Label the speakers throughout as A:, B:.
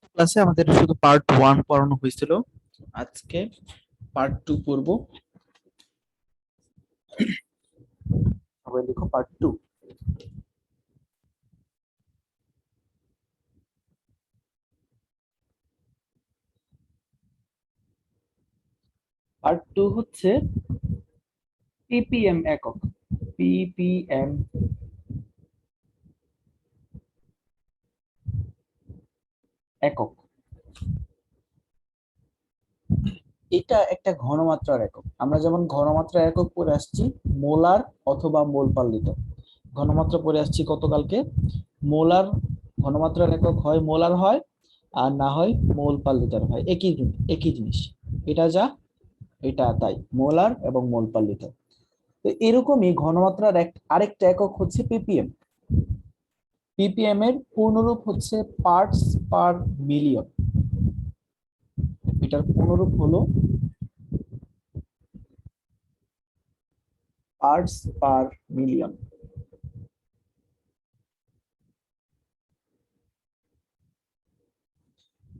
A: ক্লাসে আমাদের শুধু পার্ট 1 পড়ানো হয়েছিল। আজকে পার্ট 2 পড়ব। সবাই লিখো পার্ট 2। পার্ট 2 হচ্ছে পিপিএম একক। পিপিএম একক, এটা একটা ঘনমাত্রার একক। আমরা যেমন ঘনমাত্রার একক পড়ে আসছি মোলার অথবা মোল পার লিটার। ঘনমাত্রা পড়ে আসছি গতকালকে। মোলার ঘনমাত্রার একক হয় মোলার হয়, আর না হয় মোল পার লিটার হয়। একই জিনিস। এটা যা এটা তাই, মোলার এবং মোল পার লিটার। তো এরকমই ঘনমাত্রার আরেকটা একক হচ্ছে পিপিএম। পিপিএম এর পূর্ণরূপ হচ্ছে পার্টস পার মিলিয়ন। এটার পূর্ণরূপ হলো পার্টস পার মিলিয়ন।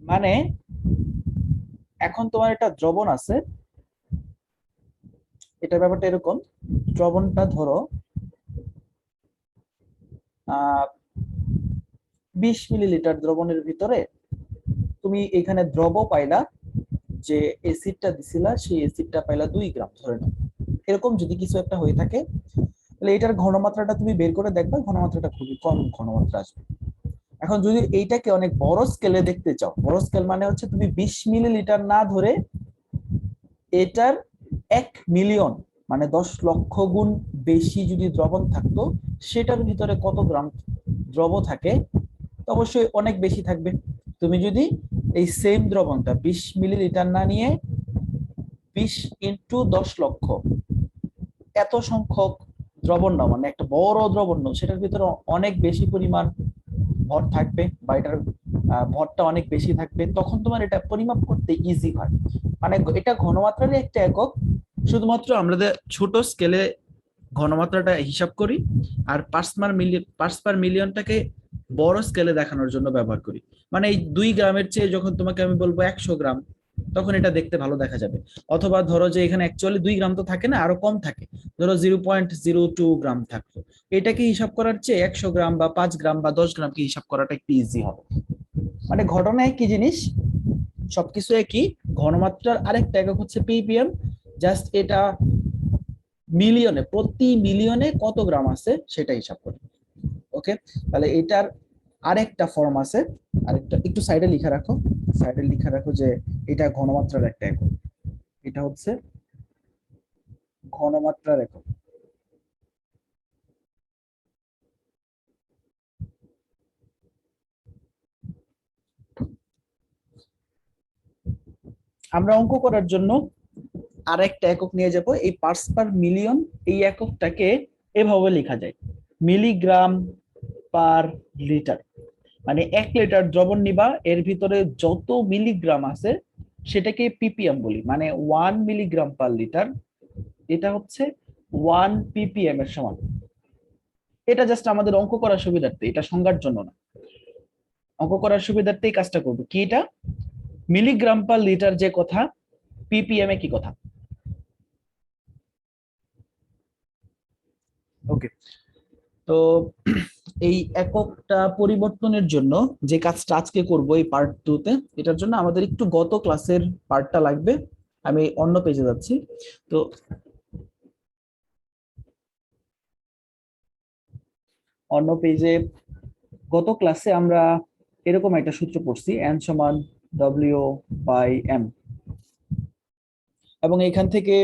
A: মানে এখন তোমার একটা দ্রবণ আছে, এটা ব্যাপারটা এরকম। দ্রবণটা ধরো 20 মিলিলিটার দ্রবণের ভিতরে তুমি এখানে দ্রব পাইলা, যে অ্যাসিডটা দিছিলা সেই অ্যাসিডটা পাইলা 2 গ্রাম ধরে নাও। এরকম যদি কিছু একটা হয়ে থাকে, তাহলে এটার ঘনমাত্রাটা তুমি বের করে দেখবা, ঘনমাত্রাটা খুবই কম ঘনমাত্রা আসবে। এখন যদি এইটাকে অনেক বড় স্কেলে দেখতে চাও, বড় স্কেল মানে হচ্ছে তুমি 20 মিলিলিটার না ধরে এটার 1 মিলিয়ন মানে 10 লক্ষ গুণ বেশি যদি দ্রবণ থাকতো, সেটার ভিতরে কত গ্রাম দ্রব থাকে, অবশ্যই অনেক বেশি থাকবে। তুমি যদি এই সেম দ্রবণটা 20 মিলিলিটার না নিয়ে 20 × 10 লক্ষ এত সংখ্যক দ্রবণ নাও, মানে একটা বড় দ্রবণ নাও, সেটার ভিতরে অনেক বেশি পরিমাণ ভর থাকবে, বা এটার ভরটা অনেক বেশি থাকবে, তখন তোমার এটা পরিমাপ করতে ইজি হয়। মানে এটা ঘনমাত্রারই একটা একক, শুধুমাত্র আমাদের ছোট স্কেলে ঘনমাত্রাটা হিসাব করি, আর পার্টস পার মিলিয়নটাকে বড় স্কেলে দেখানোর জন্য ব্যবহার করি। মানে এই 2 গ্রামের চেয়ে যখন তোমাকে আমি বলবো 100 গ্রাম, তখন এটা দেখতে ভালো দেখা যাবে। অথবা ধরো যে এখানে অ্যাকচুয়ালি 2 গ্রাম তো থাকে না, আরো কম থাকে, ধরো 0.02 গ্রাম থাকতো, এটাকে হিসাব করার চেয়ে 100 গ্রাম বা 5 গ্রাম বা 10 গ্রামকে হিসাব করাটা একটু ইজি হবে। মানে ঘটনা একই জিনিস, সবকিছু একই। ঘনমাত্রার আরেকটা একক হচ্ছে পিপিএম। জাস্ট এটা মিলিয়নে, প্রতি মিলিয়নে কত গ্রাম আছে সেটা হিসাব করে। ওকে, তাহলে এটার আরেকটা ফর্ম আছে। আরেকটা একটু সাইডে লিখে রাখো, সাইডে লিখে রাখো যে এটা ঘনমাত্রার একটা একক। এটা হচ্ছে ঘনমাত্রার একক। আমরা অঙ্ক করার জন্য আরেকটা একক নিয়ে যাব, এই পার্টস পার মিলিয়ন। এই এককটাকে এভাবে লেখা যায়, মিলিগ্রাম পার লিটার। মানে 1 লিটার দ্রবণ নিবা, এর ভিতরে যত মিলিগ্রাম আছে সেটাকে পিপিএম বলি, মানে 1 মিলিগ্রাম পার লিটার। এটা হচ্ছে 1 পিপিএম এর সমান। এটা জাস্ট আমাদের অঙ্ক করার সুবিধার্থে, এটা সংজ্ঞার জন্য না। অঙ্ক করার সুবিধার্থে এই কাজটা করবো কি, এটা মিলিগ্রাম পার লিটার যে কথা, পিপিএম এ কি কথা। ওকে, তো এই এককটা পরিবর্তনের জন্য যে কাজটা আজকে করব এই পার্ট 2 তে, এটার জন্য আমাদের একটু গত ক্লাসের পার্টটা লাগবে। আমি অন্য পেজে যাচ্ছি। তো অন্য পেজে গত ক্লাসে আমরা এরকম একটা সূত্র পড়ছি, এন সমান W/M, এবং এখান থেকে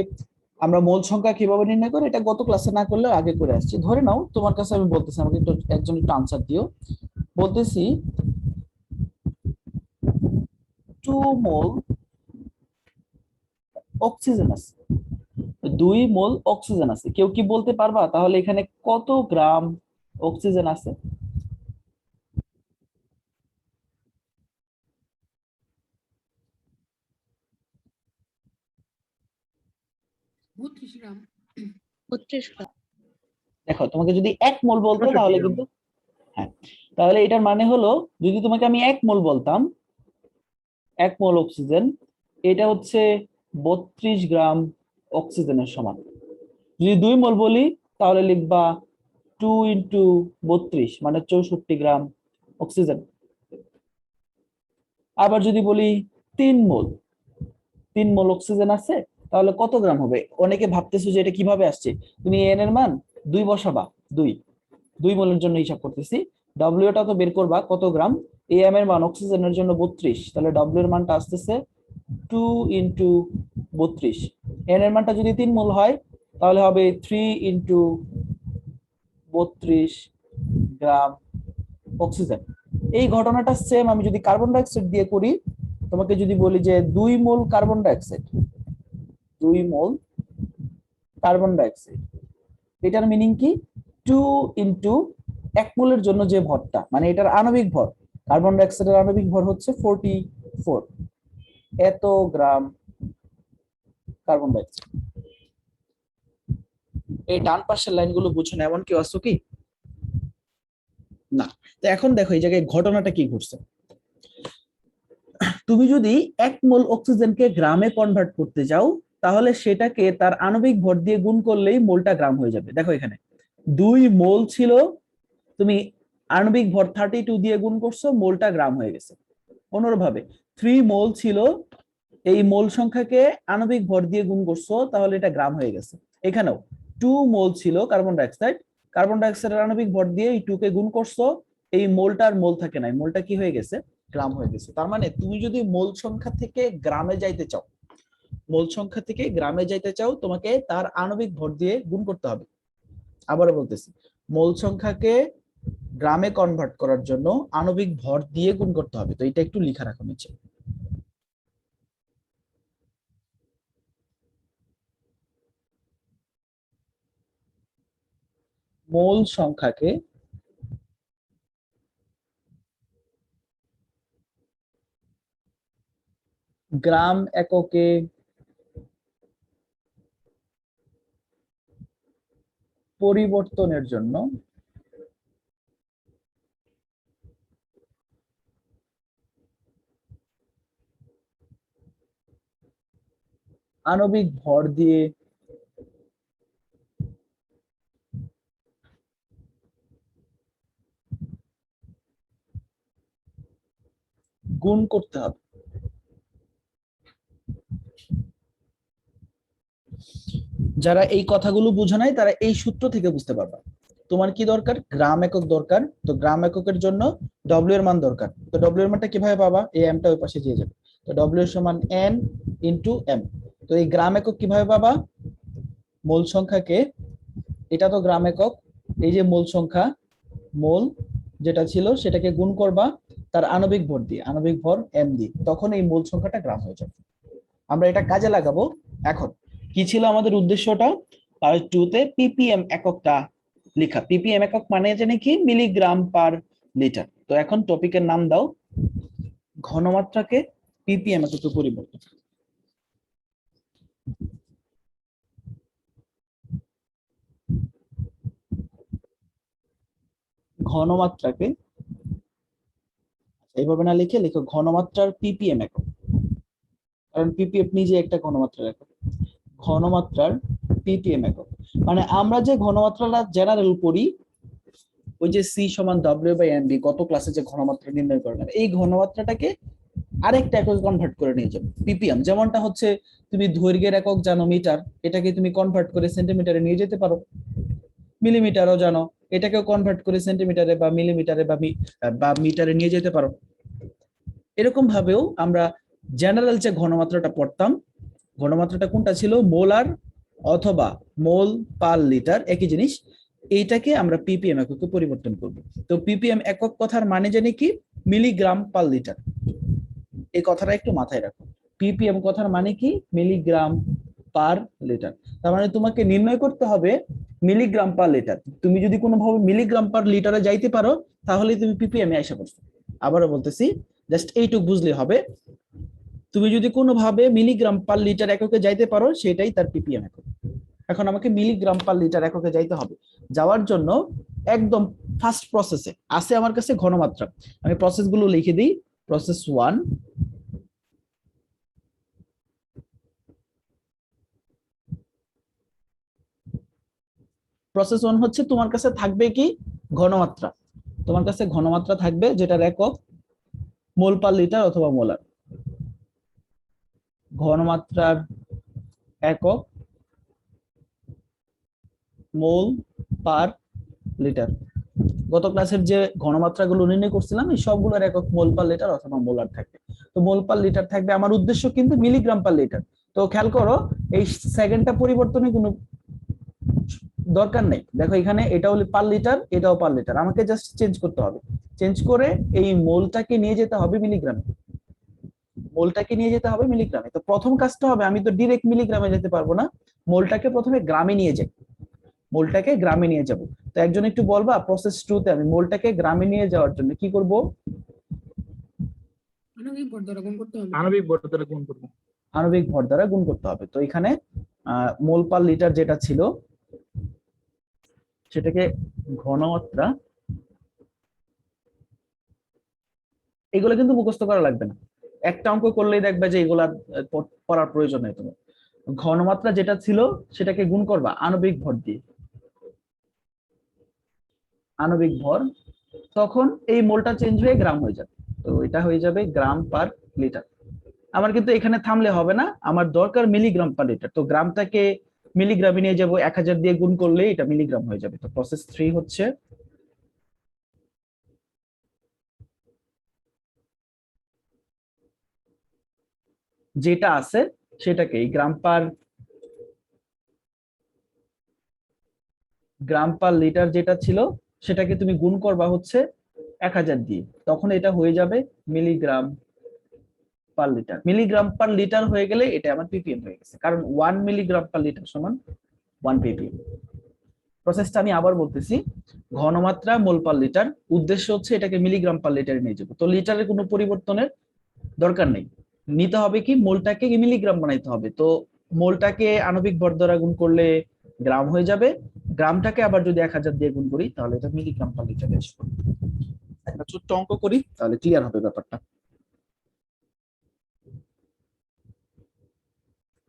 A: আমরা মোল সংখ্যা কিভাবে নির্ণয় করি এটা গত ক্লাসে না করলেও আগে করে আসছি। ধরে নাও তোমার কাছে আমি বলতেছি, আমাকে একটু আনসার দিও। বলতেছি 2 মোল অক্সিজেন আছে, 2 মোল অক্সিজেন আছে। কেউ কি বলতে পারবা তাহলে এখানে কত গ্রাম অক্সিজেন আছে?
B: 32 গ্রাম। 32 গ্রাম।
A: দেখো, তোমাকে যদি 1 মোল বলতো তাহলে কিন্তু, হ্যাঁ, তাহলে এটার মানে হলো, যদি তোমাকে আমি 1 মোল বলতাম, 1 মোল অক্সিজেন, এটা হচ্ছে 32 গ্রাম অক্সিজেনের সমান। যদি 2 মোল বলি তাহলে লিখবা 2 ইন্টু 32 মানে 64 গ্রাম অক্সিজেন। আবার যদি বলি 3 মোল, 3 মোল অক্সিজেন আছে, তাহলে কত গ্রাম হবে? অনেকে ভাবতেছো যে এটা কিভাবে আসছে, তুমি এন এর মান 2 বসাবা, 2 2 মোলের জন্য হিসাব করতেছি, ডব্লিউটা তো বের করবা কত গ্রাম, এম এর মান অক্সিজেনের জন্য 32, তাহলে ডব্লিউ এর মানটা আসতেছে 2 ইন্টু 32। এন এর মানটা যদি 3 মোল হয় তাহলে হবে 3 ইন্টু 32 গ্রাম অক্সিজেন। এই ঘটনাটা সেম আমি যদি কার্বন ডাইঅক্সাইড দিয়ে করি, তোমাকে যদি বলি যে 2 মোল কার্বন ডাইঅক্সাইড, 2 মোল কার্বন ডাইঅক্সাইড, এটার মিনিং কি? 2 ইন্টু 1 মোলের জন্য যে ভরটা, মানে এটার আণবিক ভর, কার্বন ডাইঅক্সাইডের আণবিক ভর হচ্ছে 44, এত গ্রাম কার্বন ডাইঅক্সাইড। এই ডান পাশের লাইনগুলো বুঝো না এমন কেউ আসছো কি? না। তো এখন দেখো এই জায়গায় ঘটনাটা কি ঘটছে। তুমি যদি 1 মোল অক্সিজেনকে গ্রামে কনভার্ট করতে যাও, তাহলে সেটাকে তার আণবিক ভর দিয়ে গুণ করলেই মোলটা গ্রাম হয়ে যাবে। দেখো এখানে 2 মোল ছিল, তুমি আণবিক ভর 32 দিয়ে গুণ করছো, মোলটা গ্রাম হয়ে গেছে। অনুরূপভাবে 3 মোল ছিল, এই মোল সংখ্যাকে আণবিক ভর দিয়ে গুণ করছো, তাহলে এটা গ্রাম হয়ে গেছে। এখানেও 2 মোল ছিল কার্বন ডাইঅক্সাইড, কার্বন ডাইঅক্সাইডের আণবিক ভর দিয়ে এই 2 কে গুণ করছো, এই মোলটার মোল থাকে নাই, মোলটা কি হয়ে গেছে? গ্রাম হয়ে গেছে। তার মানে তুমি যদি মোল সংখ্যা থেকে গ্রামে যাইতে চাও, মোল সংখ্যা থেকে গ্রামে যাইতে চাও, তোমাকে তার আণবিক ভর দিয়ে গুণ করতে হবে। আবারও বলতেছি, মোল সংখ্যাকে গ্রামে কনভার্ট করার জন্য আণবিক ভর দিয়ে গুণ করতে হবে। তো এটা একটু লিখা রাখা নিচে। মোল সংখ্যাকে গ্রাম এককে পরিবর্তনের জন্য আণবিক ভর দিয়ে গুণ করতে হবে। যারা এই কথাগুলো বুঝে নাই তারা এই সূত্র থেকে বুঝতে পারবা। তোমার কি দরকার? গ্রাম একক দরকার। তো গ্রাম এককের জন্য ডব্লিউ এর মান দরকার। তো ডব্লিউ এর মানটা কিভাবে পাবা? এই এমটা ওই পাশে দিয়ে যাবে। তো ডব্লিউ সমান এন ইন্টু এম। তো এই গ্রাম একক কিভাবে পাবা? মোল সংখ্যাকে, এটা তো গ্রাম একক, এই যে মোল সংখ্যা, মোল যেটা ছিল সেটাকে গুণ করবা তার আণবিক ভর দিয়ে, আণবিক ভর এম দিয়ে, তখন এই মোল সংখ্যাটা গ্রাম হয়ে যাবে। আমরা এটা কাজে লাগাবো। এখন কি ছিল আমাদের উদ্দেশ্যটা? পার্ট 2 তে পিপিএম এককটা লেখা। পিপিএম একক মানে জানি কি? Milligram per litre. তো এখন টপিকের নাম দাও ঘনমাত্রাকে পিপিএম এককে পরিবর্তন। ঘনমাত্রাকে এইভাবে না লিখে লিখো ঘনমাত্রার পিপিএম একক, কারণ পিপিএম নিজে একটা ঘনমাত্রার একক। ঘনমাত্রার পিপিএম একক মানে আমরা যে ঘনমাত্রাটা জেনারেল করি, ওই যে সি সমান ডব্লিউ বাই এম বি, গত ক্লাসে যে ঘনমাত্রা নির্ণয় করলাম, এই ঘনমাত্রাটাকে আরেকটা একক কনভার্ট করে নিয়ে যাবে পিপিএম। যেমনটা হচ্ছে তুমি দৈর্ঘ্যের একক জানো মিটার, এটাকে তুমি কনভার্ট করে সেন্টিমিটারে নিয়ে যেতে পারো। মিলিমিটারও জানো, এটাকেও কনভার্ট করে সেন্টিমিটারে বা মিলিমিটারে বা মিটারে নিয়ে যেতে পারো। এরকম ভাবেও আমরা জেনারেল যে ঘনমাত্রাটা পড়তাম, ঘনমাত্রাটা কোনটা ছিল? মোলার অথবা মোল পার লিটার, একই জিনিস। এইটাকে আমরা পিপিএম এককে পরিবর্তন করব। তো পিপিএম একক কথার মানে জানি কি? Milligram per litre. এই কথাটা একটু মাথায় রাখো। পিপিএম কথার মানে কি? Milligram per litre. তার মানে তোমাকে নির্ণয় করতে হবে মিলিগ্রাম পার লিটার। তুমি যদি কোনোভাবে মিলিগ্রাম পার লিটারে যাইতে পারো, তাহলে তুমি পিপিএম এ আসা করছো। আবারও বলতেছি, জাস্ট এইটুক বুঝলে হবে। তুমি যদি কোনোভাবে মিলিগ্রাম পার লিটার এককে যাইতে পারো, সেটাই তার পিপিএম একক। এখন আমাকে মিলিগ্রাম পার লিটার এককে যাইতে হবে। যাওয়ার জন্য একদম ফার্স্ট প্রসেসে আছে আমার কাছে ঘনমাত্রা। আমি প্রসেসগুলো লিখে দিই। প্রসেস 1, প্রসেস 1 হচ্ছে তোমার কাছে থাকবে কি ঘনমাত্রা, তোমার কাছে ঘনমাত্রা থাকবে যেটার একক মোল পার লিটার অথবা মোলার। ঘনমাত্রার একক মোল পার লিটার। গত ক্লাসের যে ঘনমাত্রাগুলো নির্ণয় করছিলাম এই সবগুলোর একক মোল পার লিটার অথবা মোলার থাকবে। তো মোল পার লিটার থাকবে, আমার উদ্দেশ্য কিন্তু মিলিগ্রাম পার লিটার। তো খেয়াল করো এই সেকেন্ডটা পরিবর্তনের কোনো দরকার নেই। দেখো এখানে এটা হলো পার লিটার, এটাও পার লিটার, আমাকে জাস্ট চেঞ্জ করতে হবে। চেঞ্জ করে এই মোলটাকে নিয়ে যেতে হবে মিলিগ্রামে, মোলটাকে নিয়ে যেতে হবে মিলিগ্রামে। তো প্রথম কাজটা হবে, আমি তো ডিরেক্ট মিলিগ্রামে যেতে পারবো না, মোলটাকে প্রথমে গ্রামে নিয়ে যাই, মোলটাকে গ্রামে নিয়ে যাব। তো একজন একটু বলবা প্রসেস 2 তে আমি মোলটাকে গ্রামে নিয়ে যাওয়ার জন্য কি করব?
C: আণবিক ভর দ্বারা গুণ করতে হবে।
D: আণবিক ভর দ্বারা গুণ করব।
A: আণবিক ভর দ্বারা গুণ করতে হবে। তো এখানে মোল পার লিটার যেটা ছিল সেটাকে ঘনমাত্রা, এগুলো কিন্তু মুখস্থ করা লাগবে না, একটা অঙ্ক করলেই দেখবে যে এগুলা পড়ার প্রয়োজন নেই তোমার। ঘনমাত্রা যেটা ছিল সেটাকে গুণ করবা আণবিক ভর দিয়ে, আণবিক ভর, তখন এই মোলটা চেঞ্জ হয়ে গ্রাম হয়ে যাবে। তো এটা হয়ে যাবে গ্রাম পার লিটার। আমার কিন্তু এখানে থামলে হবে না, আমার দরকার মিলিগ্রাম পার লিটার। তো গ্রামটাকে মিলিগ্রামে নিয়ে যাব, 1000 দিয়ে গুণ করলে এটা মিলিগ্রাম হয়ে যাবে। তো প্রসেস 3 হচ্ছে যেটা আছে সেটাকে এই গ্রাম পার লিটার যেটা ছিল সেটাকে তুমি গুণ করবা হচ্ছে 1000 দিয়ে, তখন এটা হয়ে যাবে milligram per litre. Milligram per litre হয়ে গেলে এটা আমার পিপিএম হয়ে গেছে, কারণ 1 মিলিগ্রাম পার লিটার সমান 1 পিপিএম। প্রসেসটা আমি আবার বলতেছি, ঘনমাত্রা মোল পার লিটার, উদ্দেশ্য হচ্ছে এটাকে মিলিগ্রাম পার লিটারে নিয়ে যাবো। তো লিটারের কোনো পরিবর্তনের দরকার নেই, নিতে হবে কি মোলটাকে মিলিগ্রাম বানাইতে হবে। তো মোলটাকে আণবিক ভর দ্বারা গুণ করলে গ্রাম হয়ে যাবে, গ্রামটাকে আবার যদি 1000 দিয়ে গুণ করি তাহলে এটা মিলিগ্রাম পার লিটারে আসবে। একটা ছোট্ট অঙ্ক করি তাহলে ক্লিয়ার হবে ব্যাপারটা।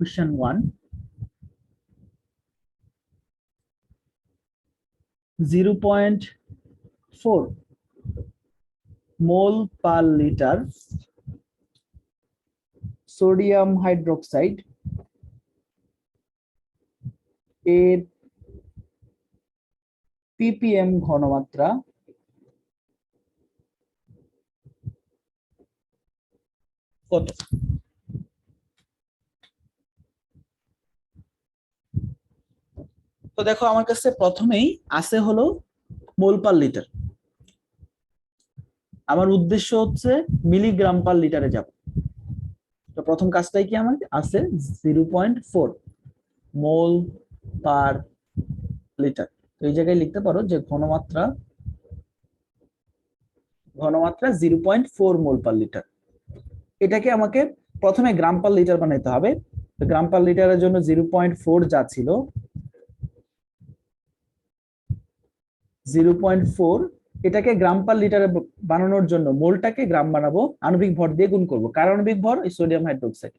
A: Question 1, 0.4 মোল পার লিটার সোডিয়াম হাইড্রোক্সাইড এর পিপিএম ঘনমাত্রা কত? তো দেখো আমার কাছে প্রথমেই আছে হলো মোল পার লিটার, আমার উদ্দেশ্য হচ্ছে মিলিগ্রাম পার লিটারে যাব। তো প্রথম কাজটাই কি আমার আছে 0.4 মোল পার লিটার। তো এই জায়গায় লিখতে পারো যে ঘনমাত্রা 0.4 মোল পার লিটার। এটাকে আমাকে প্রথমে গ্রাম পার লিটার বানাইতে হবে। তো গ্রাম পার লিটারের জন্য 0.4 যা ছিল 0.4, এটাকে গ্রাম পার লিটারে বানানোর জন্য মোলটাকে গ্রাম বানাবো, আণবিক ভর দিয়ে গুণ করবো। কার আণবিক ভর? Sodium hydroxide.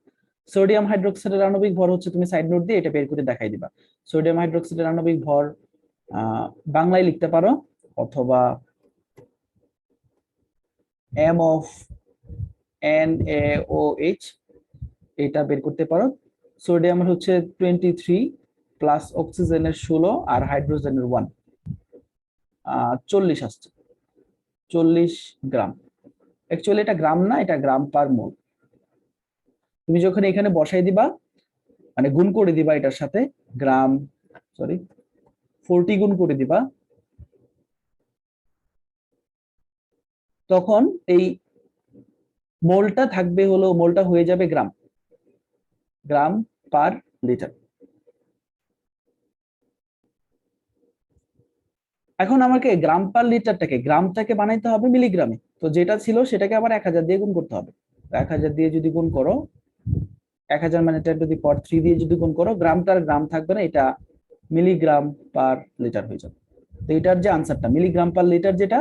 A: সোডিয়াম হাইড্রোক্সাইডের আণবিক ভর হচ্ছে, তুমি সাইড নোট দিয়ে এটা বের করে দেখাই দিবা। সোডিয়াম হাইড্রোক্সাইডের আণবিক ভর বাংলায় লিখতে পারো, অথবা এম অফ NaOH এটা বের করতে পারো। সোডিয়ামের হচ্ছে 23 প্লাস অক্সিজেনের 16 আর হাইড্রোজেনের 1, 40 আসছে, 40 গ্রাম। অ্যাকচুয়ালি এটা গ্রাম না, এটা গ্রাম পার মোল। তুমি যখন এখানে বসাই দিবা, মানে গুণ করে দিবা এটার সাথে, গ্রাম 40 গুণ করে দিবা, তখন এই মোলটা থাকবে হলো, মোলটা হয়ে যাবে গ্রাম পার লিটার। এখন আমাকে গ্রাম পার লিটারটাকে গ্রামটাকে বানাইতে হবে মিলিগ্রামে। তো যেটা ছিল সেটাকে আবার 1000 দিয়ে গুণ করতে হবে। 1000 দিয়ে যদি গুণ করো, 1000 মানে 10⁻³ দিয়ে যদি গুণ করো, গ্রামটার গ্রাম থাকবে না, এটা মিলিগ্রাম পার লিটার হয়ে যাবে। তো এটার যে আনসারটা মিলিগ্রাম পার লিটার যেটা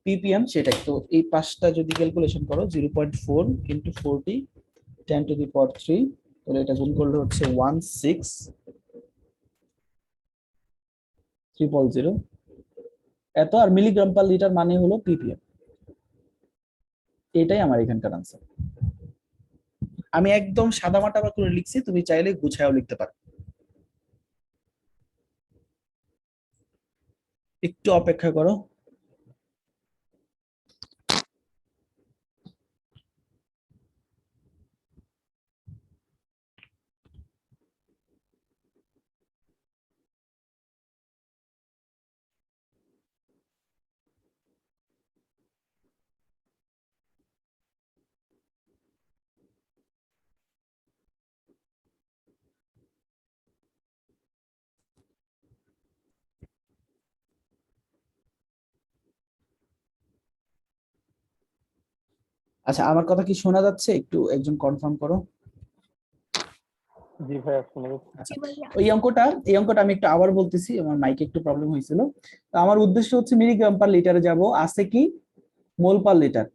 A: পিপিএম সেটাই। তো এই পাঁচটা যদি ক্যালকুলেশন করো 0.4 ইন্টু 40 10⁻³ তাহলে এটা গুণ করলে হচ্ছে 000 এত, আর মিলিগ্রাম পার লিটার মানে হলো ppm। এটাই আমার এখানকার আনসার। আমি একদম সাদামাটা করে লিখছি, তুমি চাইলে গুছায়ও লিখতে পারো। একটু অপেক্ষা করো। আচ্ছা, আমার কথা কি শোনা যাচ্ছে? একটু একজন কনফার্ম করো।
C: জি ভাইয়া শুনে যাচ্ছি।
A: আচ্ছা, এই অঙ্কটা আমি একটু আবার বলতেছি, আমার মাইকে একটু প্রবলেম হয়েছিল। তো আমার উদ্দেশ্য হচ্ছে মিলিগ্রাম পার লিটারে যাব, আছে কি মোল পার লিটার।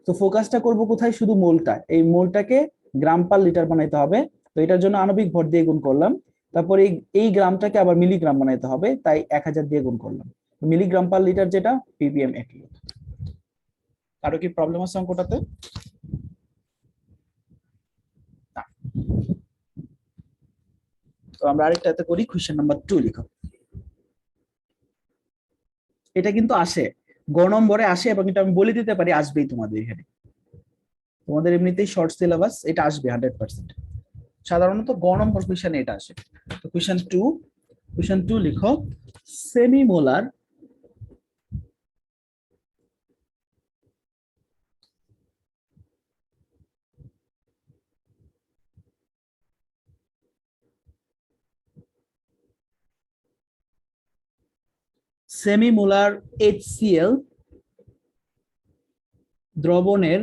A: তো ফোকাসটা করব কোথায়? শুধু মোলটা, এই মোলটাকে গ্রাম পার লিটার বানাইতে হবে। তো এটার জন্য আণবিক ভর দিয়ে গুণ করলাম। তারপরে এই গ্রামটাকে আবার মিলিগ্রাম বানাইতে হবে, তাই 1000 দিয়ে গুণ করলাম। মিলিগ্রাম পার লিটার যেটা ppm একই। কারো কি প্রবলেম আছে অঙ্কটাতে? না। তো আমরা আরেকটাতে করি, কোশ্চেন নাম্বার 2 লিখো। এটা কিন্তু আসে, গ নম্বরে আসে, এবং এটা আমি বলে দিতে পারি আসবেই তোমাদের এখানে। তোমাদের এমনিতেই শর্ট সিলেবাস, এটা আসবে 100%। সাধারণত গ নম্বর কোশ্চেনে এটা আসে। তো কোশ্চেন 2 লিখো, সেমি মোলার সেমিমোলার HCl দ্রবণের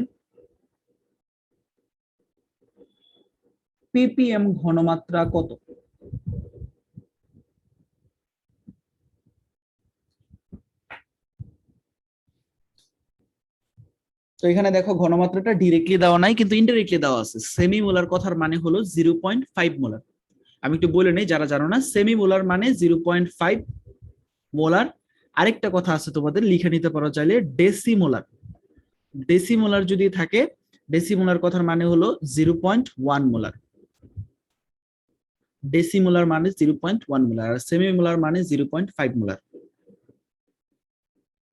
A: ppm ঘনমাত্রা কত? তো এখানে দেখো ঘনমাত্রাটা ডিরেক্টলি দেওয়া নাই, কিন্তু ইনডাইরেক্টলি দেওয়া আছে। সেমি মোলার কথার মানে হলো 0.5 মোলার। আমি একটু বলে নেই যারা জানো না, সেমি মোলার মানে 0.5 মোলার। আরেকটা কথা আছে, তোমাদের লিখে নিতে পারো চাইলে, ডেসিমোলার। ডেসিমোলার যদি থাকে, ডেসিমোলার কথার মানে হলো 0.1 মোলার। ডেসিমোলার মানে 0.1 মোলার, আর সেমি মোলার মানে 0.5 মোলার।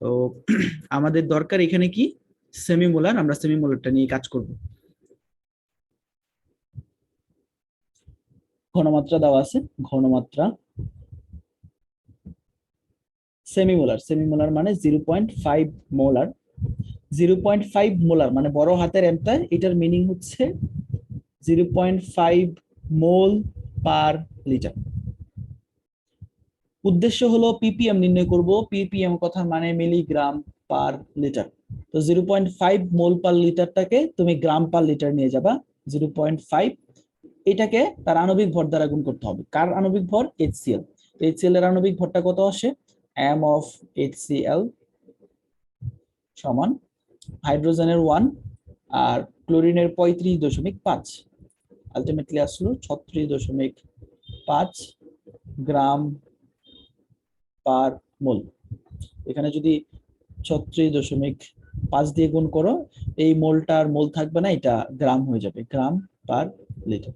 A: তো আমাদের দরকার এখানে কি? Semi molar. আমরা সেমি মোলারটা নিয়ে কাজ করব। ঘনমাত্রা দেওয়া আছে, ঘনমাত্রা সেমিমোলার। সেমিমোলার মানে 0.5 মোলার। 0.5 মোলার মানে বড় হাতের এমটা, এটার মিনিং হচ্ছে 0.5 মোল পার লিটার। উদ্দেশ্য হলো ppm নির্ণয় করব। ppm কথা মানে মিলিগ্রাম পার লিটার। তো 0.5 মোল পার লিটারটাকে তুমি গ্রাম পার লিটার নিয়ে যাবা। 0.5 এটাকে তার আণবিক ভর দ্বারা গুণ করতে হবে। কার আণবিক ভর? HCl। তো HCl এর আণবিক ভরটা কত আসে? m of HCl সমান হাইড্রোজেনের 1 আর ক্লোরিনের 35.5, আলটিমেটলি আসলো 36.5 গ্রাম পার মোল। এখানে যদি 36.5 দিয়ে গুণ করো, এই মোলটা আর মোল থাকবে না, এটা গ্রাম হয়ে যাবে, গ্রাম পার লিটার।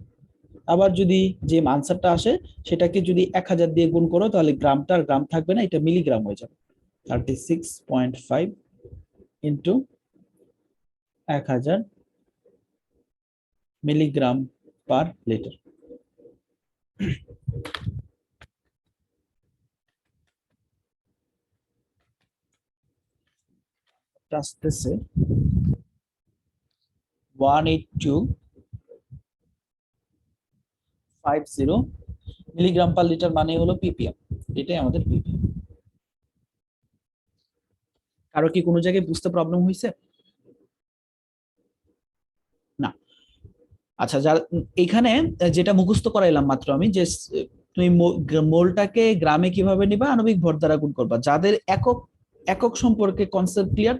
A: আবার যদি যে আনসারটা আসে সেটাকে যদি 1000 দিয়ে গুণ করো, তাহলে গ্রামটা আর গ্রাম থাকবে না, এটা মিলিগ্রাম হয়ে যাবে। 36.5 ইন্টু 1000 মিলিগ্রাম পার লিটার। আসতেছে 18250 মিলিগ্রাম পার লিটার মানে হলো ppm। এটাই আমাদের ppm। কারো কি কোনো জায়গায় বুঝতে প্রবলেম হয়েছে? না। আচ্ছা, যার এখানে যেটা মুখস্থ করাইলাম মাত্র আমি, যে তুমি মোলটাকে গ্রামে কিভাবে নিবা, আণবিক ভর দ্বারা গুণ করবা। যাদের একক একক সম্পর্কে কনসেপ্ট ক্লিয়ার,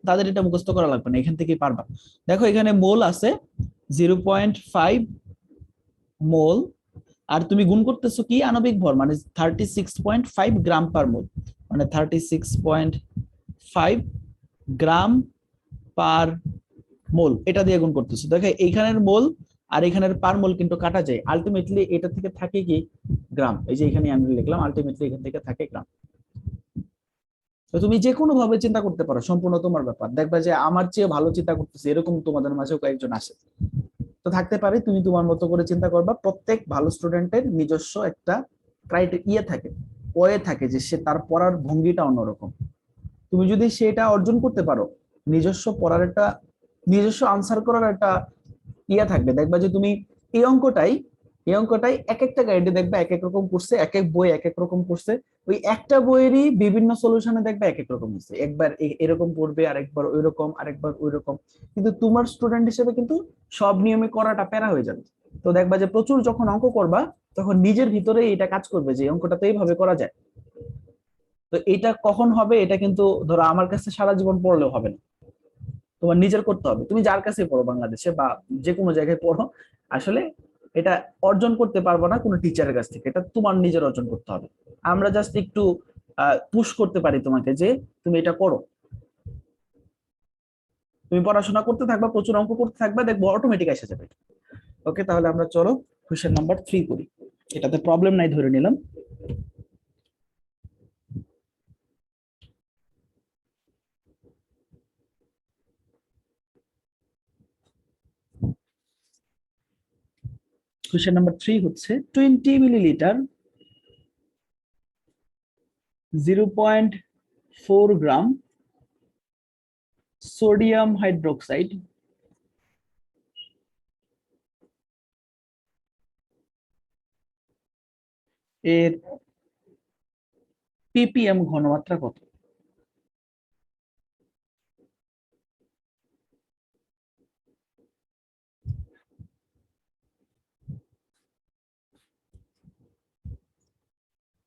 A: তাদের এটা মুখস্থ করা লাগবে না, এখান থেকেই পারবা। দেখো এখানে মোল আছে 0.5 মোল আর তুমি গুণ করতেছো কি আণবিক ভর, মানে 36.5 গ্রাম পার মোল, মানে 36.5 গ্রাম পার মোল, এটা দিয়ে গুণ করতেছো। দেখো এইখানের মোল আর এখানের পার মোল কিন্তু কাটা যায়, আলটিমেটলি এটা থেকে থাকে কি গ্রাম। এই যে এখানে আমি লিখলাম আলটিমেটলি এখান থেকে থাকে গ্রাম। তো তুমি যে কোনো ভাবে চিন্তা করতে পারো, সম্পূর্ণ তোমার ব্যাপার। দেখবা যে আমার চেয়ে ভালো চিন্তা করতেছে এরকম তোমাদের মাঝেও কয়েকজন আসে, তো থাকতে পারে। তুমি তোমার মতো করে চিন্তা করবা। প্রত্যেক ভালো স্টুডেন্টের নিজস্ব একটা ক্রাইটেরিয়া থাকে, ওয়ে থাকে, যে সে তার পড়ার ভঙ্গিটা অন্যরকম। তুমি যদি সেটা অর্জন করতে পারো, নিজস্ব পড়ার একটা, নিজস্ব আনসার করার একটা ইয়া থাকবে, দেখবা যে তুমি এই অঙ্কটাই এই অঙ্কটাই এক একটা গাইডে দেখবে এক এক রকম করছে, এক এক বই এক এক রকম করছে। ওই একটা বইয়েরই বিভিন্ন সলিউশনে দেখবে এক এক রকম হচ্ছে, একবার এরকম পড়বে, আরেকবার ওই রকম, আরেকবার ওই রকম। কিন্তু তোমার স্টুডেন্ট হিসেবে কিন্তু সব নিয়মে করাটা প্যারা হয়ে যাবে। তো দেখবা যে প্রচুর যখন অঙ্ক করবা, তখন নিজের ভিতরে এটা কাজ করবে যে অঙ্কটা তো এইভাবে করা যায়। তো এটা কখন হবে, এটা কিন্তু ধরো আমার কাছে সারা জীবন পড়লেও হবে না, তোমার নিজের করতে হবে। তুমি যার কাছে পড়ো, বাংলাদেশে বা যে কোনো জায়গায় পড়ো, আসলে এটা অর্জন করতে পারবো না কোনো টিচারের কাছ থেকে, এটা তোমার নিজের অর্জন করতে হবে। আমরা জাস্ট একটু পুশ করতে পারি তোমাকে যে তুমি এটা করো। তুমি পড়াশোনা করতে থাকবা, প্রচুর অঙ্ক করতে থাকবা, দেখবো অটোমেটিক এসে যাবে। ওকে, তাহলে আমরা চলো কোশ্চেন নাম্বার 3 করি। এটাতে প্রবলেম নাই ধরে নিলাম। কোশ্চেন নাম্বার 3 হচ্ছে 20 মিলিলিটার 0.4 গ্রাম সোডিয়াম হাইড্রোক্সাইড এর ppm ঘনমাত্রা কত?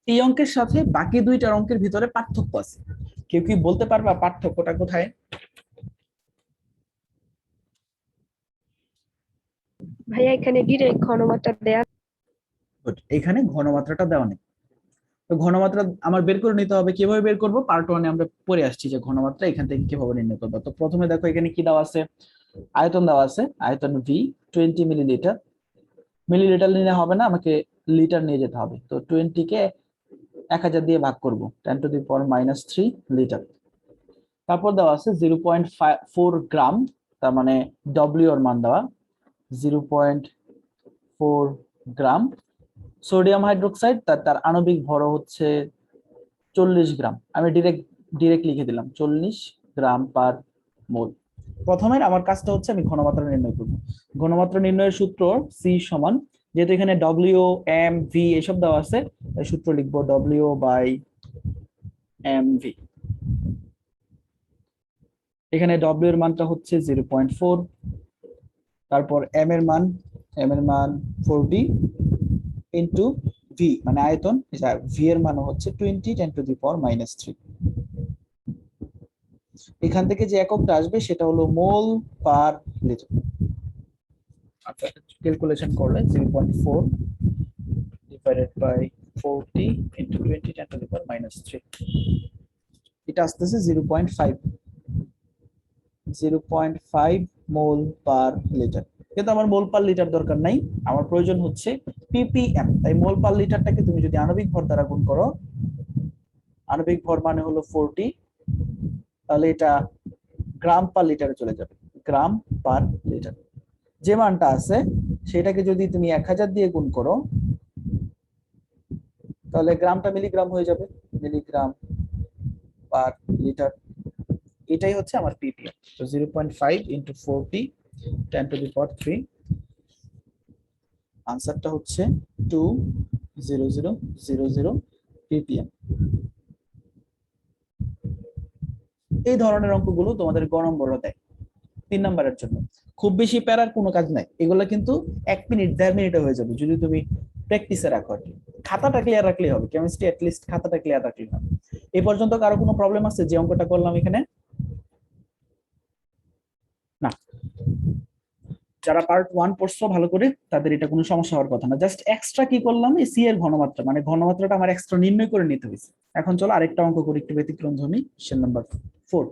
A: এই অঙ্কের সাথে বাকি দুইটার অঙ্কের ভিতরে পার্থক্য আছে। কেউ কি বলতে পারবা পার্থক্যটা কোথায়?
B: ভাইয়া এখানে ডিরেক্ট ঘনমাত্রা দেয়া।
A: Good, এখানে ঘনমাত্রাটা দেওয়া নেই। তো ঘনমাত্রা আমার বের করে নিতে হবে। কিভাবে বের করব, পার্ট 1 এ আমরা পড়ে আসছি যে ঘনমাত্রা এখান থেকে কিভাবে নির্ণয় করব। তো প্রথমে দেখো এখানে কি দেওয়া আছে, আয়তন দেওয়া আছে, আয়তন ভি 20 মিলিলিটার। মিলিলিটার নিলে হবে না, আমাকে লিটার নিয়ে যেতে হবে। তো 20 কে 1000 দিয়ে ভাগ করব, 10⁻³ লিটার। তারপর দেওয়া আছে 0.4 গ্রাম, তার মানে ডব্লিউ এর মান দেওয়া 0.4 গ্রাম সোডিয়াম হাইড্রোক্সাইড, তার আণবিক ভর হচ্ছে 40 গ্রাম। আমি ডিরেক্ট লিখে দিলাম 40 গ্রাম পার মোল। প্রথমে আমার কাজটা হচ্ছে আমি ঘনমাত্রা নির্ণয় করব। ঘনমাত্রা নির্ণয়ের সূত্র সি সমান, যেহেতু এখানে ডব্লিউ এম ভি এসব দেওয়া আছে, তাই সূত্র লিখবো ডব্লিউ বাই এম ভি। এখানে ডব্লিউ এর মানটা হচ্ছে 0.4, তারপর এম এর মান 40 ইন্টু ভি মানে আয়তন, ভি এর মান হচ্ছে 20 × 10⁻³ এখান থেকে যে এককটা আসবে সেটা হলো মোল পার লিটার। ক্যালকুলেশন করলে 0.4 ডিভাইডেড বাই 40 ইন্টু 20 × 10⁻³ এটা আসতেছে 0.5 মোল পার লিটার। কিন্তু আমার মোল পার লিটার দরকার নাই, আমার প্রয়োজন হচ্ছে ppm। তাই মোল পার লিটারটাকে তুমি যদি আণবিক ভর দ্বারা গুণ করো, আণবিক ভর মানে হলো 40, তাহলে এটা গ্রাম পার লিটারে চলে যাবে, গ্রাম পার লিটার। যে মানটা আছে সেটাকে যদি তুমি 1000 দিয়ে গুণ করো, তাহলে গ্রামটা মিলিগ্রাম হয়ে যাবে, মিলিগ্রাম পার লিটার। এটাই হচ্ছে আমার ppm। তো 0.5 ইন্টু 40 10⁻³ আনসারটা হচ্ছে 20000 ppm। এই ধরনের অঙ্কগুলো তোমাদের গ নম্বরে দেয় 3 নম্বরের জন্য। খুব বেশি প্যারার কোনো কাজ নাই, এগুলো কিন্তু 1 মিনিট 1.5 মিনিটে হয়ে যাবে যদি তুমি প্র্যাকটিসে রাখো আর কি। খাতাটা ক্লিয়ার রাখলেই হবে, কেমিস্ট্রি লিস্ট খাতাটা ক্লিয়ার রাখলেই হবে। এই পর্যন্ত কারো কোনো প্রবলেম আছে যে অঙ্কটা করলাম এখানে? না, যারা পার্ট 1 পড়ছো ভালো করে, তাদের এটা কোনো সমস্যা হওয়ার কথা না। জাস্ট এক্সট্রা কি করলাম, এই সি এর ঘনমাত্রা, মানে ঘনমাত্রাটা আমার এক্সট্রা নির্ণয় করে নিতে হয়েছে। এখন চলো আরেকটা অঙ্ক করি, একটু ব্যতিক্রমধর্মী, কোশ্চেন নাম্বার 4।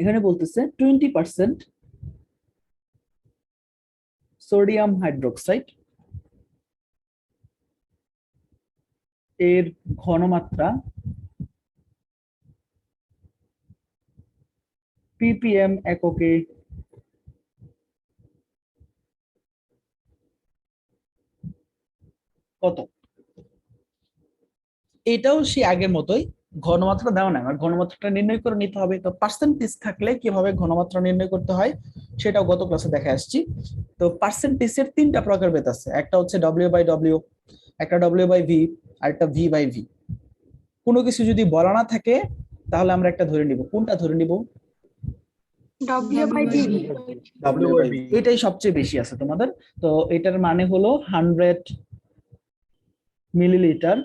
A: এখানে বলতেছে 20% সোডিয়াম হাইড্রোক্সাইড এর ঘনমাত্রা ppm এককে কত? এটাও সেই আগের মতোই, ঘনমাত্রা দেওয়া নাই, আমার ঘনমাত্রাটা নির্ণয় করে নিতে হবে। তো পার্সেন্টেজ থাকলে কিভাবে ঘনমাত্রা নির্ণয় করতে হয় সেটাও গত ক্লাসে দেখে আসছি। তো পার্সেন্টেজের 3টা প্রকারভেদ আছে, একটা হচ্ছে ডব্লিউ বাই ডব্লিউ, একটা ডব্লিউ বাই ভি, আর একটা ভি বাই ভি। কোনো কিছু যদি বলা না থাকে তাহলে আমরা একটা ধরে নিব, কোনটা ধরে নিব?
B: W/V।
A: ডব্লিউ বাই ভি, এটাই সবচেয়ে বেশি আছে তোমাদের। তো এটার মানে হলো 100 মিলিলিটার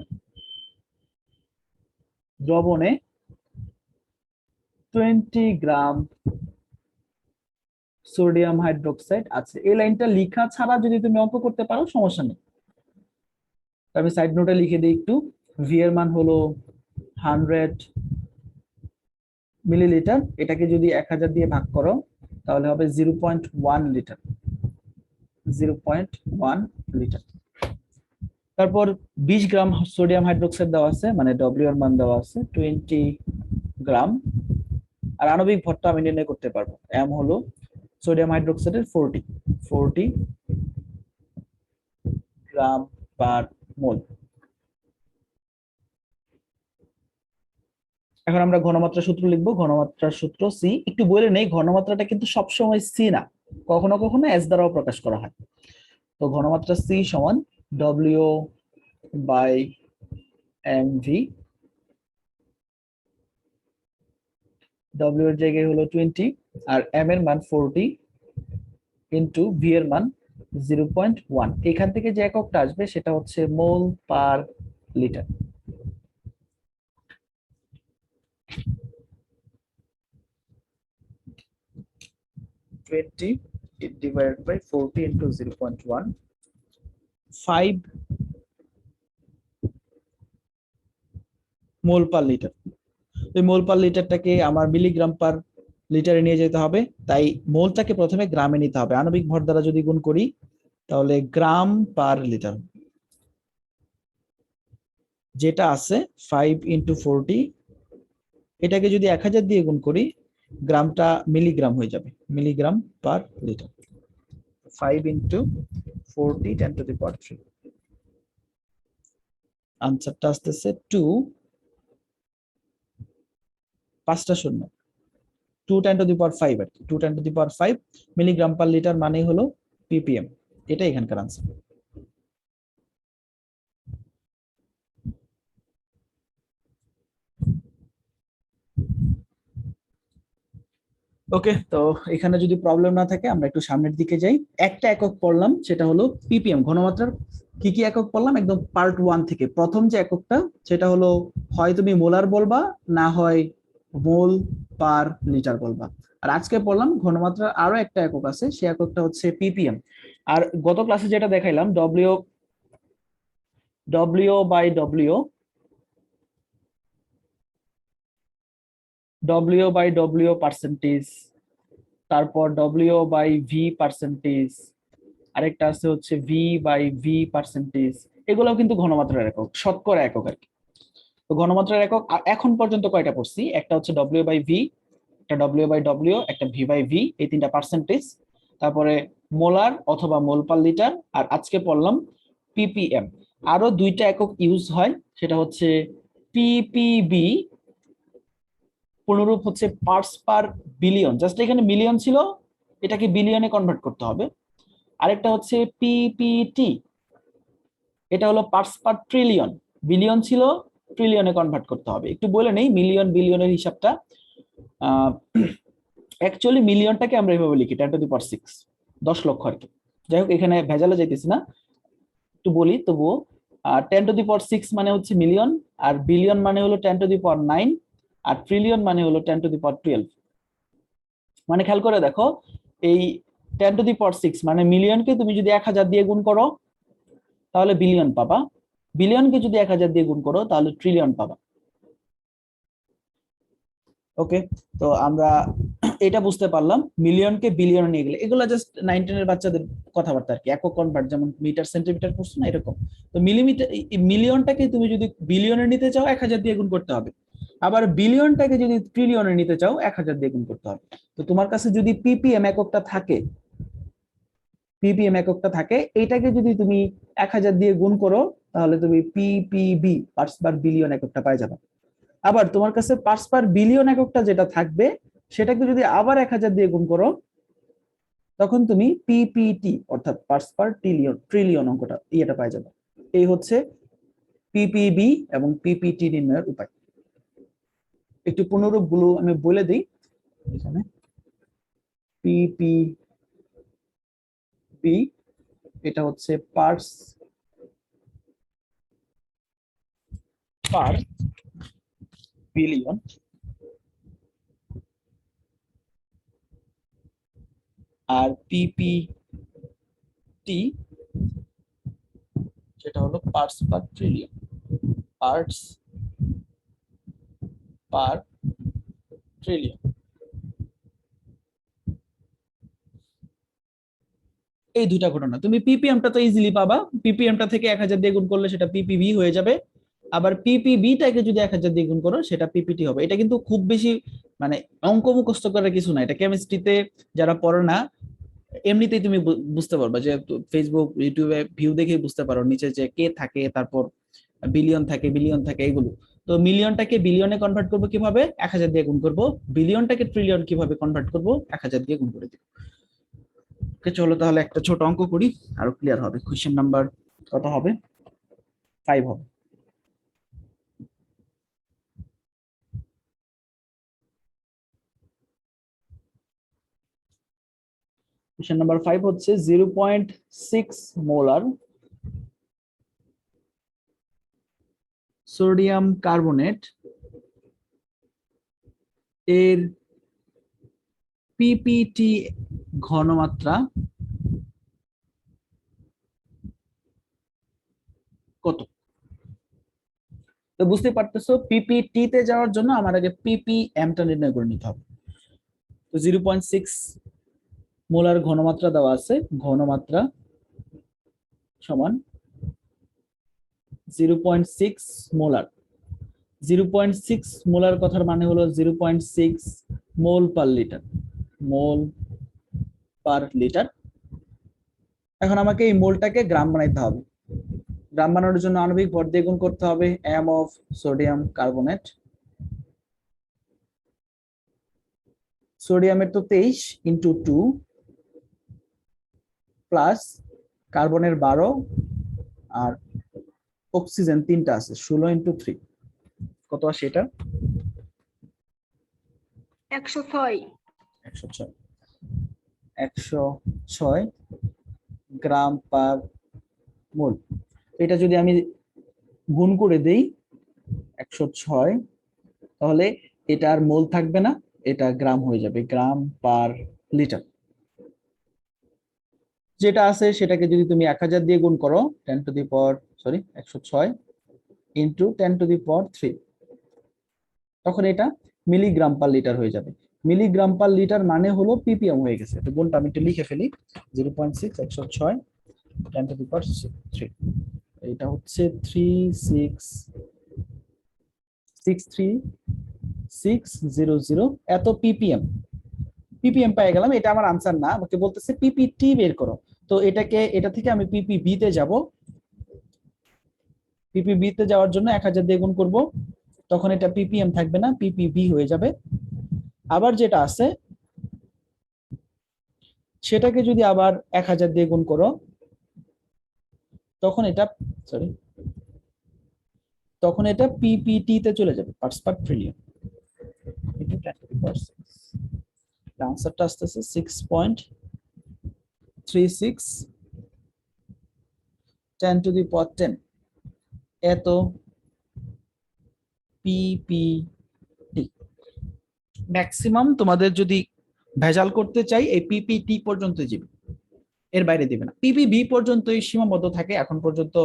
A: দ্রবণে 20 গ্রাম সোডিয়াম হাইড্রোক্সাইড আছে। এই লাইনটা লেখা ছাড়া যদি তুমি অঙ্ক করতে পারো সমস্যা নেই। আমি সাইড নোটে লিখে দিই একটু। ভি এর মান হলো 100 মিলিলিটার, এটাকে যদি 1000 দিয়ে ভাগ করো তাহলে হবে 0.1 লিটার, 0.1 লিটার। তারপর 20 গ্রাম সোডিয়াম হাইড্রোক্সাইড দেওয়া আছে, মানে ডব্লিউ এর মান দেওয়া আছে 20 গ্রাম। আর আণবিক ভরটা আমি নির্ণয় করতে পারবো, এম হলো সোডিয়াম হাইড্রোক্সাইডের 40 গ্রাম পার মোল। এখন আমরা ঘনমাত্রা সূত্র লিখবো। ঘনমাত্রার সূত্র সি। একটু বলে নেই, ঘনমাত্রাটা কিন্তু সবসময় সি না, কখনো কখনো এস দ্বারাও প্রকাশ করা হয়। তো ঘনমাত্রা সি সমান W by M V. W এর জায়গায় হলো 20 আর এম এর মান 40 ইন্টু ভি এর মান 0.1। এখান থেকে যে এককটা আসবে সেটা হচ্ছে mole per litre. divided by 40 into 0.1, 5 mole per litre. এই মোল পার লিটারটাকে আমার মিলিগ্রাম পার লিটারে নিয়ে যেতে হবে, তাই মোলটাকে প্রথমে গ্রামে নিতে হবে। আণবিক ভর দ্বারা যদি গুণ করি তাহলে গ্রাম পার লিটার, যেটা আছে 5 ইন্টু 40, এটাকে যদি 1000 দিয়ে গুণ করি গ্রামটা মিলিগ্রাম হয়ে যাবে, milligram per litre. 5 into 40 10 to the power 3। আনসারটা আসতেছে 2, 5টা শূন্য, 2 10 টু দি পাওয়ার 5 আর কি, 2 10 to the power 5 milligram per litre মানে হলো ppm। এটা এখানকার আনসার। ওকে, তো এখানে যদি প্রবলেম না থাকে আমরা একটু সামনের দিকে যাই। একটা একক পড়লাম, সেটা হলো ppm। ঘনমাত্রার কি কি একক পড়লাম একদম পার্ট 1 থেকে। প্রথম যে এককটা সেটা হলো হয় তুমি মোলার বলবা, না হয় মোল পার লিটার বলবা। আর আজকে পড়লাম ঘনমাত্রার আরো একটা একক আছে, সেই এককটা হচ্ছে ppm। আর গত ক্লাসে যেটা দেখাইলাম W by W, W by W percentage, তারপর ডব্লিউ বাই ভি পার্সেন্টেজ, আরেকটা আছে হচ্ছে ভি বাই ভি পার্সেন্টেজ। এগুলোও কিন্তু ঘনমাত্রার একক, শতকরা একক আর কি। তো ঘনমাত্রার একক এখন পর্যন্ত কয়টা পড়ছি? একটা হচ্ছে ডব্লিউ বাই ভি, একটা ডব্লিউ বাই ডব্লিউ, একটা ভি বাই ভি, এই 3টা পার্সেন্টেজ। তারপরে মোলার অথবা মোল পার লিটার, আর আজকে পড়লাম ppm। আরো 2টা একক ইউজ হয়, সেটা হচ্ছে ppb, পুনরূপ হচ্ছে পার্টস পার বিলিয়ন। জাস্ট এখানে মিলিয়ন ছিল, এটাকে বিলিয়নে কনভার্ট করতে হবে। আরেকটা হচ্ছে পিপিটি, এটা হলো পার্টস পার ট্রিলিয়ন। বিলিয়ন ছিল, ট্রিলিয়নে কনভার্ট করতে হবে। একটু বলে নেই মিলিয়ন বিলিয়নের হিসাবটা। অ্যাকচুয়ালি মিলিয়নটাকে আমরা এভাবে লিখি 10 টু দি পাওয়ার 6, 10 লক্ষ আর কি। যাই হোক, এখানে ভেজালে যাইতেছি না, একটু বলি তবুও। 10 টু দি পাওয়ার 6 মানে হচ্ছে মিলিয়ন, আর বিলিয়ন মানে হলো 10 to the power 9, R trillion মানে হলো 10 টু দি পাওয়ার 12। মানে খেয়াল করে দেখো, এই 10⁶ মানে মিলিয়নকে তুমি যদি 1000 দিয়ে গুণ করো তাহলে বিলিয়ন পাবা, বিলিয়নকে যদি 1000 দিয়ে গুণ করো তাহলে ট্রিলিয়ন পাবা। ওকে, তো আমরা এটা বুঝতে পারলাম মিলিয়নকে বিলিয়নে নিয়ে গেলে, এগুলো জাস্ট 9-10 এর বাচ্চাদের কথাবার্তা আর কি, একক কনভার্ট, যেমন মিটার সেন্টিমিটার পড়ছো না এরকম। তো মিলিমিটার, মিলিয়নটাকে তুমি যদি বিলিয়নে নিতে চাও 1000 দিয়ে গুণ করতে হবে, আবার বিলিয়নটাকে যদি ট্রিলিয়নে নিতে চাও 1000 দিয়ে গুণ করতে হবে। তো তোমার কাছে যদি পিপিএম এককটা থাকে, পিপিএম এককটা থাকে, এটাকে যদি তুমি 1000 দিয়ে গুণ করো তাহলে তুমি পিপিবি, পার্টস পার বিলিয়ন এককটা পাই যাবে। আবার তোমার কাছে পার্টস পার বিলিয়ন এককটা যেটা থাকবে সেটাকে যদি আবার 1000 দিয়ে গুণ করো তখন তুমি পিপিটি অর্থাৎ পার্টস পার ট্রিলিয়ন, ট্রিলিয়ন অঙ্কটা ইয়েটা পাই যাবে। এই হচ্ছে পিপিবি এবং পিপিটি নির্ণয়ের উপায়। একটু পুনরূপ গুলো আমি বলে দিই। এখানে পিপিবি এটা হচ্ছে পার্টস পার বিলিয়ন, আর পিপিটি যেটা হলো parts per trillion, parts per trillion. এই দুইটা ঘটনা তুমি পিপিএমটা তো ইজিলি পাবা, পিপিএমটা থেকে 1000 দিয়ে গুণ করলে সেটা পিপিবি হয়ে যাবে, আবার পিপিবিটাকে যদি 1000 দিয়ে গুণ করো সেটা পিপিটি হবে। এটা কিন্তু খুব বেশি মানে অঙ্ক মুখস্থ করার কিছু না, এটা কেমিস্ট্রিতে যারা পড়ে না এমনিতেই তুমি বুঝতে পারবা, যে ফেসবুক ইউটিউবে ভিউ দেখেই বুঝতে পারো নিচে যে কে থাকে, তারপর বিলিয়ন থাকে এগুলো। তো মিলিয়নটাকে বিলিয়নে কনভার্ট করবো কিভাবে, 1000 দিয়ে গুণ করবো, বিলিয়নটাকে ট্রিলিয়ন কিভাবে কনভার্ট করবো, 1000 দিয়ে গুণ করে দিব। ওকে, চলো তাহলে একটা ছোট অঙ্ক করি, আরো ক্লিয়ার হবে। কোশ্চেন নাম্বার কত হবে, 5 হবে। কোশ্চেন নাম্বার 5 হচ্ছে 0.6 মোলার সোডিয়াম কার্বনেট এর পিপিটি ঘনমাত্রা কত। তো বুঝতে পারতেছো পিপিটি তে যাওয়ার জন্য আমার আগে পিপিএমটা নির্ণয় করে নিতে হবে। তো 0.6 মোলার ঘনমাত্রা দেওয়া আছে, ঘনমাত্রা সমান 0.6 মোলার। 0.6 মোলার কথার মানে হলো 0.6 মোল পার লিটার, মোল পার লিটার। এখন আমাকে এই মোলটাকে গ্রাম বানাইতে হবে, গ্রাম বানানোর জন্য আণবিক ভর দিয়ে গুণ করতে হবে এম অফ সোডিয়াম কার্বনেট। সোডিয়ামের তো 23 ইন্টু 2 প্লাস কার্বনের 12 আর অক্সিজেন 3টা আছে 16 ইন্টু 3 কত আসে এটা
B: 106
A: 106 106 গ্রাম পার মোল। এটা যদি আমি গুণ করে দেই 106, তাহলে এটা আর মোল থাকবে না, এটা গ্রাম হয়ে যাবে, গ্রাম পার লিটার। যেটা আছে সেটাকে যদি তুমি 1000 দিয়ে গুণ করো 106 ইন্টু 10⁻³ তখন এটা মিলিগ্রাম পার লিটার হয়ে যাবে। মিলিগ্রাম পার লিটার মানে হলো পিপিএম হয়ে গেছে। তো গুণটা আমি একটু লিখে ফেলি, 0.6 106 10⁻³ এটা হচ্ছে 3663600 এত পিপিএম। পিপিএম পেয়ে গেলাম, এটা আমার আনসার না, আমাকে বলতেছে পিপিটি বের করো। তো এটাকে, এটা থেকে আমি পিপিবি তে যাব, পিপিবি তে যাওয়ার জন্য 1000 দিয়ে গুণ করব, তখন এটা পিপিএম থাকবে না, পিপিবি হয়ে যাবে। আবার যেটা আছে সেটাকে যদি আবার 1000 দিয়ে গুণ করো তখন এটা, সরি, তখন এটা পিপিটি তে চলে যাবে, পার্টস পার ট্রিলিয়ন। আনসারটা আসতেছে 6.36 10⁻10 এত পিপিটি। ম্যাক্সিমাম তোমাদের যদি ভেজাল করতে চাই এই পিপিটি পর্যন্ত যাবে, এর বাইরে দিবে না। পিপিবি পর্যন্তই সীমাবদ্ধ থাকে, এখন পর্যন্ত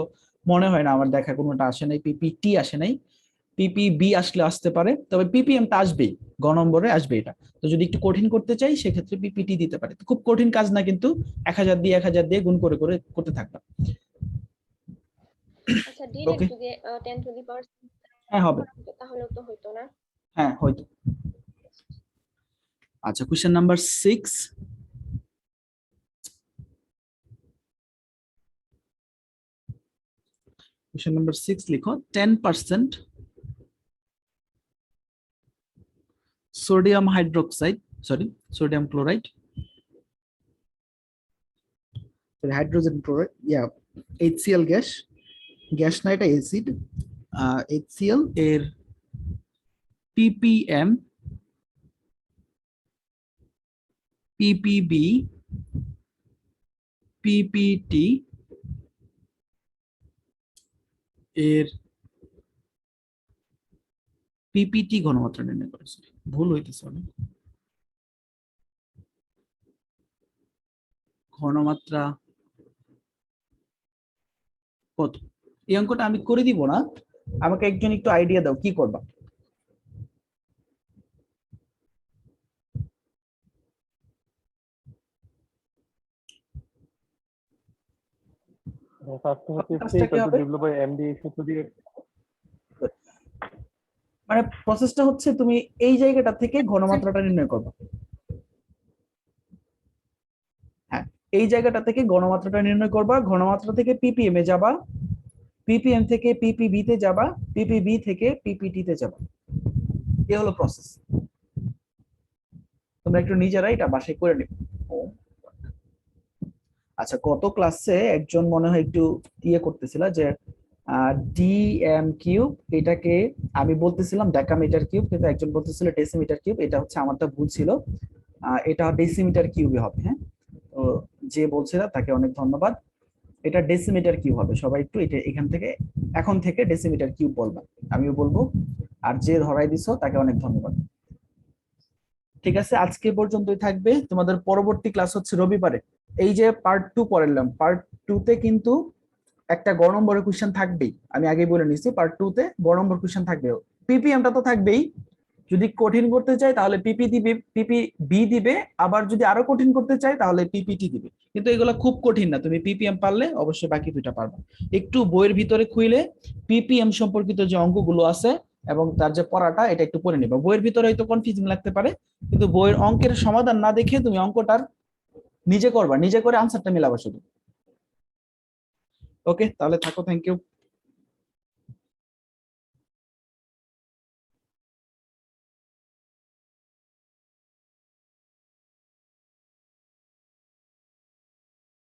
A: মনে হয় না আমার দেখা কোনোটা আসে নাই, পিপিটি আসে নাই। পিপিবি আসলে আসতে পারে, তবে পিপিএমটা আসবেই, গ নম্বরে আসবে এটা। তো যদি একটু কঠিন করতে চাই সেক্ষেত্রে পিপিটি দিতে পারে। খুব কঠিন কাজ না কিন্তু, 1000 দিয়ে 1000 দিয়ে গুণ করে করে করতে থাকলাম।
B: আচ্ছা ডিরেক্ট
A: ওকে,
B: যদি 10 টু দি পাওয়ার
A: হ্যাঁ হবে,
B: তাহলেও তো হইতো না।
A: হ্যাঁ হয়তো। আচ্ছা, কোশ্চেন নাম্বার 6। কোশ্চেন নাম্বার 6 লিখো, 10% sodium hydroxide, sorry sodium chloride, hydrogen chloride, HCl gas, gas না এটা অ্যাসিড, HCl এর ppm, ppb, ppt এর পিপিটি ঘনমাত্রা নির্ণয় করেছে, ভুল হইতেছে অনেক, ঘনমাত্রা কত? এই অঙ্কটা আমি করে দিব না, আমাকে একজন একটু আইডিয়া দাও কি করবা।
C: ফার্স্ট হচ্ছে
A: কাজটা কি হবে?
C: ডব্লিউ বাই এম ডি সূত্র দিয়ে।
A: মানে প্রসেসটা হচ্ছে তুমি এই জায়গাটা থেকে ঘনমাত্রাটা নির্ণয় করবা। হ্যাঁ, এই জায়গাটা থেকে ঘনমাত্রাটা নির্ণয় করবা, ঘনমাত্রা থেকে পিপিএম এ যাবা, পিপিএম থেকে পিপিবি তে যাবা, পিপিবি থেকে পিপিটি তে যাবা। এই হলো প্রসেস। তোমরা একটু নিজেরা এটা বাসায় করে নিবে। আচ্ছা, গত ক্লাসে একজন মনে হয় একটু ইয়ে করতেছিল যে ডিএম কিউব, এটাকে আমি বলতেছিলাম ডেকামিটার কিউব, কিন্তু একজন বলতেছিল ডেসিমিটার কিউব। এটা হচ্ছে আমারটা ভুল ছিল, এটা ডেসিমিটার কিউবে হবে। হ্যাঁ, তো যে বলছিল তাকে অনেক ধন্যবাদ। এটা ডেসিমিটার কিউব হবে, সবাই একটু এটা এখান থেকে এখন থেকে ডেসিমিটার কিউব বলবা, আমিও বলবো। আর যে ধরাই দিছো তাকে অনেক ধন্যবাদ। ঠিক আছে, আজকে পর্যন্তই থাকবে, তোমাদের পরবর্তী ক্লাস হচ্ছে রবিবারে। এই যে পার্ট 2 পড়ালাম, পার্ট 2 তে কিন্তু একটা গ নম্বরের কোশ্চেন থাকবেই, আমি আগে বলে নিছি, পার্ট 2 তে গ নম্বর কোশ্চেন থাকবে। পিপিএমটা তো থাকবেই, যদি কঠিন করতে চাই তাহলে পিপি দিবে, পিপি বি দিবে, আবার যদি আরো কঠিন করতে চাই তাহলে পিপিটি দিবে। কিন্তু এগুলো খুব কঠিন না, তুমি পিপিএম পারলে অবশ্যই বাকি দুইটা পারবে। একটু বইয়ের ভিতরে খুইলে পিপিএম সম্পর্কিত যে অঙ্কগুলো আছে এবং তার যে পড়াটা, এটা একটু পড়ে নিবা। বইয়ের ভিতরে হয়তো কনফিউজিং লাগতে পারে, কিন্তু বইয়ের অঙ্কের সমাধান না দেখে তুমি অঙ্কটার নিজে করবা, নিজে করে আনসারটা মিলাবা শুধু। ওকে, তাহলে থাকো, থ্যাংক ইউ।